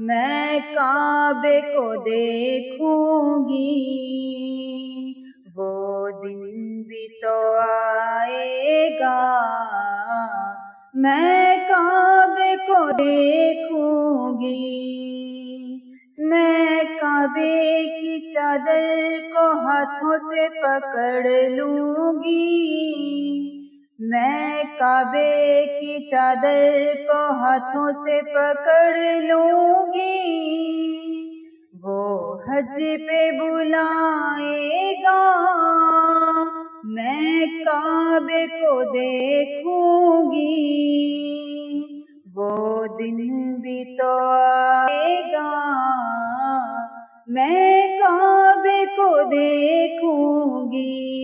میں کعبے کو دیکھوں گی، وہ دن بھی تو آئے گا، میں کعبے کو دیکھوں گی۔ میں کعبے کی چادر کو ہاتھوں سے پکڑ لوں گی، میں کعبے کی چادر کو ہاتھوں سے پکڑ لوں گی۔ وہ حج پہ بلائے گا، میں کعبے کو دیکھوں گی، وہ دن بھی تو آئے گا، میں کعبے کو دیکھوں گی۔